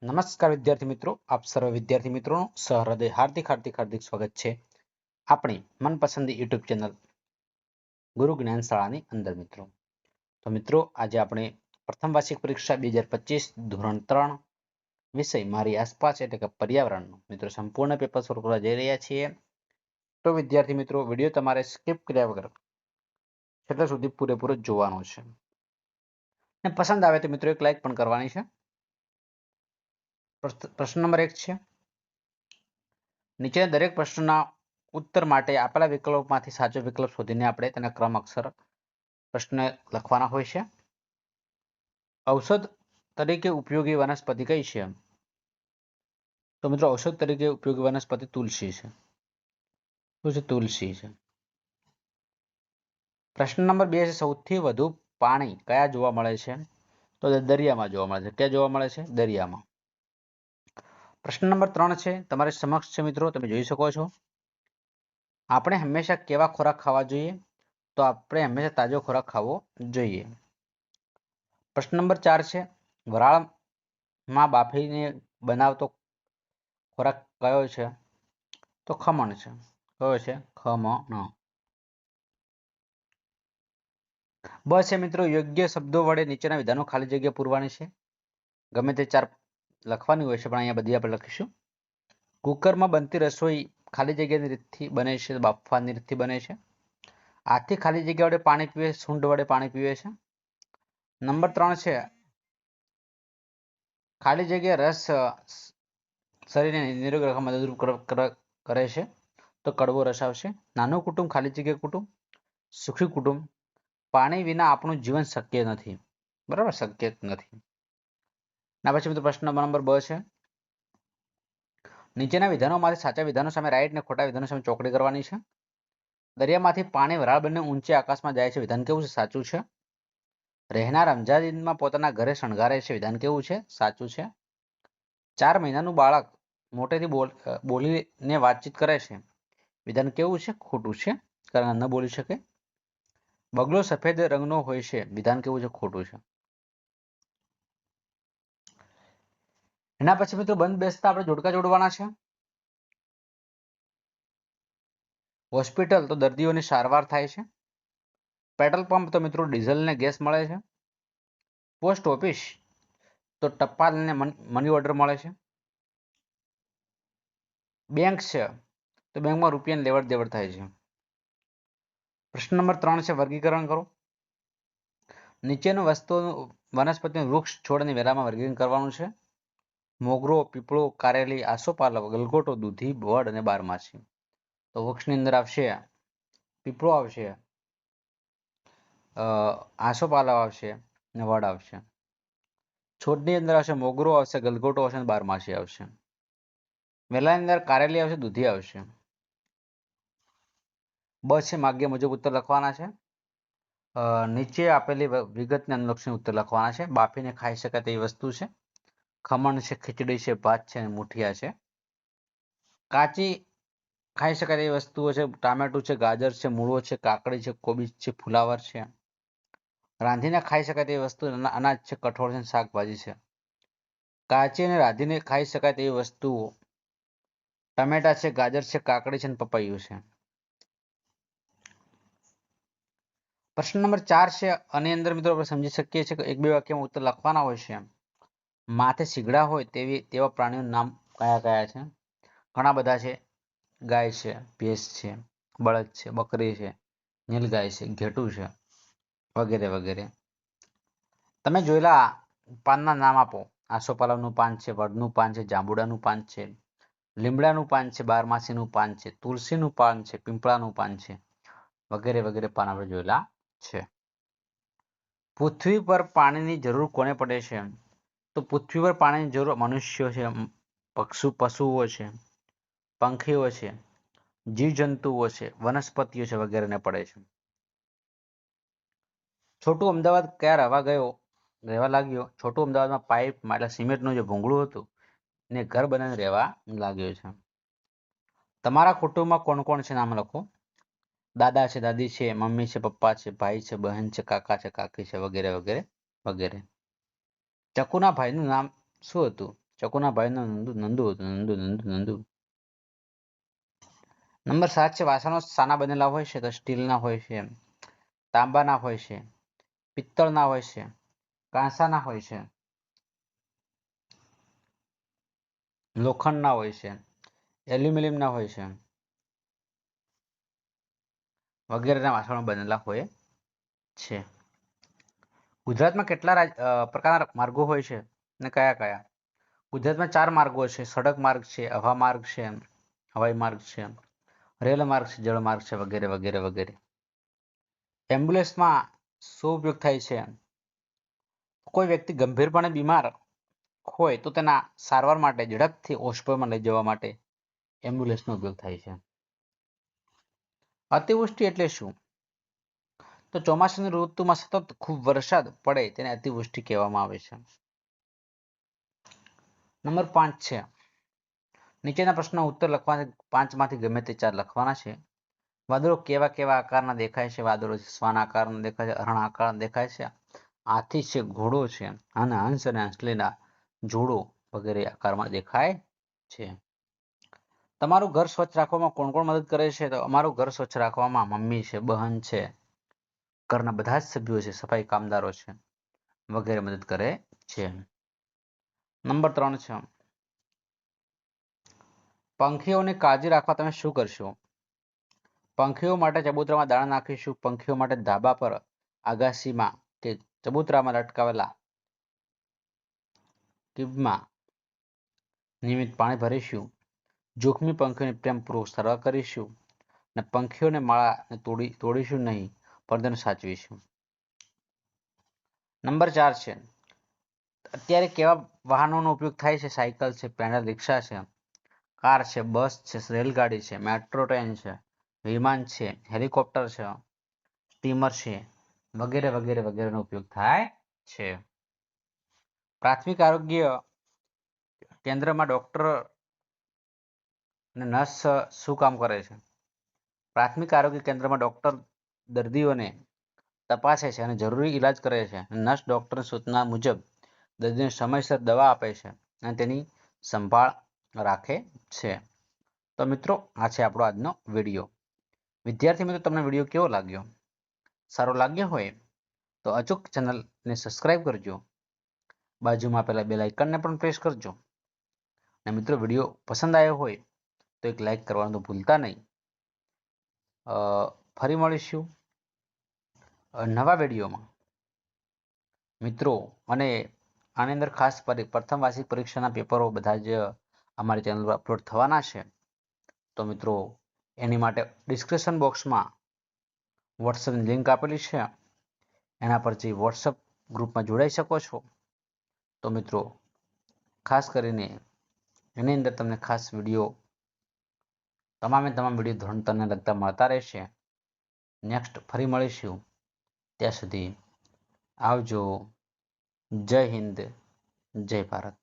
નમસ્કાર વિદ્યાર્થી મિત્રો, આપ સર્વ વિદ્યાર્થી મિત્રોનું સહૃદય હાર્દિક હાર્દિક હાર્દિક સ્વાગત છે આપણી મનપસંદ યુટ્યુબ ચેનલ ગુરુ જ્ઞાન શાળાની અંદર. મિત્રો આજે આપણે પ્રથમ વાર્ષિક પરીક્ષા 2025 ધોરણ 3 વિષય મારી આસપાસ એટલે કે પર્યાવરણનું મિત્રો સંપૂર્ણ પેપર સોલ્વ કરવા જઈ રહ્યા છીએ. તો વિદ્યાર્થી મિત્રો, વિડીયો તમારે સ્કીપ કર્યા વગર છેલ્લે સુધી પૂરેપૂરો જોવાનો છે અને પસંદ આવે તો મિત્રો એક લાઈક પણ કરવાની છે. પ્રશ્ન નંબર 1 છે, નીચેના દરેક પ્રશ્નના ઉત્તર માટે આપેલા વિકલ્પોમાંથી સાચો વિકલ્પ શોધીને આપણે તેના ક્રમ અક્ષર પ્રશ્ન લખવાના હોય છે. ઔષધ તરીકે ઉપયોગી વનસ્પતિ કઈ છે? તો મિત્રો ઔષધ તરીકે ઉપયોગી વનસ્પતિ તુલસી છે. શું છે? તુલસી છે. પ્રશ્ન નંબર 2 છે, સૌથી વધુ પાણી કયા જોવા મળે છે? તો દરિયામાં જોવા મળે છે. ક્યાં જોવા મળે છે? દરિયામાં. પ્રશ્ન નંબર 3 છે, તમારી સમક્ષ છે મિત્રો, તમે જોઈ શકો છો. આપણે હંમેશા કેવા ખોરાક ખાવા જોઈએ? તો આપણે હંમેશા તાજો ખોરાક ખાવો જોઈએ. પ્રશ્ન નંબર 4 છે, વરાળમાં બાફીને બનાવતો ખોરાક કયો છે? તો ખમણ છે. કયો છે? ખમણ. બસ છે મિત્રો, યોગ્ય શબ્દો વડે નીચેના વિધાનો ખાલી જગ્યા પૂરવાની છે. ગમે તે 4 લખવાની હોય છે, પણ અહીંયા બધી આપણે લખીશું. કુકરમાં બનતી રસોઈ ખાલી જગ્યાની રીતથી બને છે, બાફવાની રીતથી બને છે. હાથથી ખાલી જગ્યા વડે પાણી પીવે, સૂંઢ વડે પાણી પીવે છે. નંબર 3 છે, ખાલી જગ્યા રસ શરીરને નિરોગ રાખવામાં મદદરૂપ કરે છે. તો કડવો રસ આવશે. નાનું કુટુંબ ખાલી જગ્યા કુટુંબ. સુખી કુટુંબ. પાણી વિના આપણું જીવન શક્ય નથી. બરાબર, શક્ય નથી. ના પછી મિત્રો પ્રશ્ન નંબર 2 છે, નીચેના વિધાનોમાંથી સાચા વિધાનો સામે રાઈટ અને ખોટા વિધાનો સામે ચોકડી કરવાની છે. દરિયામાંથી પાણી વરાળ બને ઊંચે આકાશમાં જાય છે. વિધાન કેવું છે? સાચું છે. રહેનાર રમજાનમાં પોતાના ઘરે શણગારે છે. વિધાન કેવું છે? સાચું છે. 4 મહિનાનું બાળક મોટેથી બોલીને વાતચીત કરે છે. વિધાન કેવું છે? ખોટું છે, કારણ ન બોલી શકે. બગલો સફેદ રંગનો હોય છે. વિધાન કેવું છે? ખોટું છે. એના પછી મિત્રો બંધ બેસતા આપણે જોડકા જોડવાના છે. હોસ્પિટલ તો દર્દીઓની સારવાર થાય છે. પેટ્રોલ પંપ તો મિત્રો ડીઝલ ને ગેસ મળે છે. પોસ્ટ ઓફિસ તો ટપાલ અને મની ઓર્ડર મળે છે. બેંક છે તો બેંકમાં રૂપિયાની લેવડ દેવડ થાય છે. પ્રશ્ન નંબર 3 છે, વર્ગીકરણ કરો. નીચેનું વનસ્પતિનું વૃક્ષ છોડ અને વેલામાં વર્ગીકરણ કરવાનું છે. મોગરો, પીપળો, કારેલી, આસોપાલવ, ગલગોટો, દૂધી, વડ અને બારમાસી. તો વૃક્ષની અંદર આવશે પીપળો આવશે, આસોપાલવ આવશે અને વડ આવશે. છોડની અંદર આવશે મોગરો આવશે, ગલગોટો આવશે અને બારમાસી આવશે. વેલાની અંદર કારેલી આવશે, દૂધી આવશે. બસ છે, માગ્ય મુજબ ઉત્તર લખવાના છે. નીચે આપેલી વિગતને અનુલક્ષીને ઉત્તર લખવાના છે. બાફીને ખાઈ શકાય તેવી વસ્તુ છે. ખમણ છે, ખીચડી છે, ભાત છે અને મુઠિયા છે. કાચી ખાઈ શકાય તેવી વસ્તુઓ છે. ટામેટું છે, ગાજર છે, મૂળો છે, કાકડી છે, કોબીજ છે, ફુલાવર છે. રાંધીને ખાઈ શકાય તેવી વસ્તુ અનાજ છે, કઠોળ છે, શાકભાજી છે. કાચી અને રાંધીને ખાઈ શકાય તેવી વસ્તુઓ ટમેટા છે, ગાજર છે, કાકડી છે અને પપૈયું છે. પ્રશ્ન નંબર 4 છે, આની અંદર મિત્રો આપણે સમજી શકીએ છીએ કે 1-2 વાક્યમાં ઉત્તર લખવાના હોય છે. માથે શીગડા હોય તેવા પ્રાણીઓનું નામ કયા કયા છે? ઘણા બધા છે. ગાય છે, ભેંસ છે, બળદ છે, બકરી છે, નીલગાય છે, ઘેટું છે વગેરે વગેરે. તમે જોયેલા પાનના નામ આપો. આસોપાલવનું પાન છે, વડનું પાન છે, જાંબુડાનું પાન છે, લીમડાનું પાન છે, બારમાસીનું પાન છે, તુલસીનું પાન છે, પીપળાનું પાન છે વગેરે વગેરે પાન આપણે જોયેલા છે. પૃથ્વી પર પાણીની જરૂર કોને પડે છે? તો પૃથ્વી પર પાણીની જરૂર મનુષ્યો છે, પશુઓ છે, પંખીઓ છે, જીવજંતુઓ છે, વનસ્પતિઓ છે વગેરેને પડે છે. છોટું અમદાવાદ ક્યાં રહેવા લાગ્યો? છોટું અમદાવાદમાં પાઇપમાં એટલે સિમેન્ટનું જે ભૂંગળું હતું ને ઘર બનાવીને રહેવા લાગ્યો છે. તમારા કુટુંબમાં કોણ કોણ છે? નામ લખો. દાદા છે, દાદી છે, મમ્મી છે, પપ્પા છે, ભાઈ છે, બહેન છે, કાકા છે, કાકી છે વગેરે વગેરે વગેરે. ચકુના ભાઈનું નામ શું હતું? ચકુના ભાઈનું નંદુ હતું. નંદુ. નંબર 7 છે વાસણો શાના બનેલા હોય છે? તો સ્ટીલના હોય છે, તાંબાના હોય છે, પિત્તળના હોય છે, કાંસાના હોય છે, લોખંડના હોય છે, એલ્યુમિનિયમના હોય છે વગેરેના વાસણો બનેલા હોય છે. ગુજરાતમાં કેટલા પ્રકારના માર્ગો હોય છે ને કયા કયા? ગુજરાતમાં 4 માર્ગો છે. સડક માર્ગ છે, હવા માર્ગ છે, હવાઈ માર્ગ છે, રેલ માર્ગ છે, જળ માર્ગ છે વગેરે વગેરે વગેરે. એમ્બ્યુલન્સમાં શું ઉપયોગ થાય છે? કોઈ વ્યક્તિ ગંભીરપણે બીમાર હોય તો તેના સારવાર માટે ઝડપથી હોસ્પિટલમાં લઈ જવા માટે એમ્બ્યુલન્સનો ઉપયોગ થાય છે. અતિવૃષ્ટિ એટલે શું? તો ચોમાસાની ઋતુમાં સતત ખૂબ વરસાદ પડે તેને અતિવૃષ્ટિ કહેવામાં આવે છે. નંબર 5 છે નીચેના પ્રશ્નનો ઉત્તર લખવાના 5 માંથી ગમે તે 4 લખવાના છે. વાદળો કેવા કેવા આકારના દેખાય છે? વાદળો શ્વાન આકારના દેખાય છે, હરણ આકારના દેખાય છે, હાથી છે, ઘોડો છે અને હંસ અને હંસલીના જોડો વગેરે આકારમાં દેખાય છે. તમારું ઘર સ્વચ્છ રાખવામાં કોણ કોણ મદદ કરે છે? તો અમારું ઘર સ્વચ્છ રાખવામાં મમ્મી છે, બહેન છે, ઘરના બધા જ સભ્યો છે, સફાઈ કામદારો છે વગેરે મદદ કરે છે. નંબર 3 છે પંખીઓની કાળજી રાખવા તમે શું કરશો? પંખીઓ માટે ચબૂતરામાં દાણા નાખીશું. પંખીઓ માટે ધાબા પર, આગાસીમાં કે ચબૂતરામાં લટકાવેલા ટ્યુબમાં નિયમિત પાણી ભરીશું. જોખમી પંખીઓને પ્રેમપૂર્વક સારવાર કરીશું અને પંખીઓને માળાને તોડીશું નહીં, પરંતુ તેને સાચવીશું. નંબર 4 છે અત્યારે કેવા વાહનોનો ઉપયોગ થાય છે? સાયકલ છે, પેડલ રિક્ષા છે, કાર છે, બસ છે, રેલગાડી છે, મેટ્રો ટ્રેન છે, વિમાન છે, હેલિકોપ્ટર છે, સ્ટીમર છે વગેરે વગેરે વગેરેનો ઉપયોગ થાય છે. પ્રાથમિક આરોગ્ય કેન્દ્રમાં ડોક્ટર અને નર્સ શું કામ કરે છે? પ્રાથમિક આરોગ્ય કેન્દ્રમાં ડોક્ટર દર્દીઓને તપાસે છે અને જરૂરી ઈલાજ કરે છે. નર્સ ડોક્ટરની સૂચના મુજબ દર્દીને સમયસર દવા આપે છે અને તેની સંભાળ રાખે છે. તો મિત્રો આ છે આપણો આજનો વિડીયો. વિદ્યાર્થી મિત્રો તમને વિડીયો કેવો લાગ્યો? સારો લાગ્યો હોય તો અચૂક ચેનલને સબસ્ક્રાઈબ કરજો. બાજુમાં આપેલા બેલ આઇકનને પણ પ્રેસ કરજો. અને મિત્રો વિડીયો પસંદ આવ્યો હોય તો એક લાઈક કરવાનું તો ભૂલતા નહીં. ફરી મળીશું નવા વિડીયોમાં મિત્રો. અને આની અંદર ખાસ પ્રથમ વાર્ષિક પરીક્ષાના પેપરો બધા જ અમારી ચેનલ પર અપલોડ થવાના છે. તો મિત્રો એની માટે ડિસ્ક્રિપ્શન બોક્સમાં વોટ્સઅપની લિંક આપેલી છે, એના પર જઈ વોટ્સઅપ ગ્રુપમાં જોડાઈ શકો છો. તો મિત્રો ખાસ કરીને એની અંદર તમને ખાસ વિડીયો તમામ વિડીયો ધોરણ 3ને લગતા મળતા રહેશે. નેક્સ્ટ ફરી મળીશું. ત્યાં સુધી આવજો. જય હિન્દ, જય ભારત.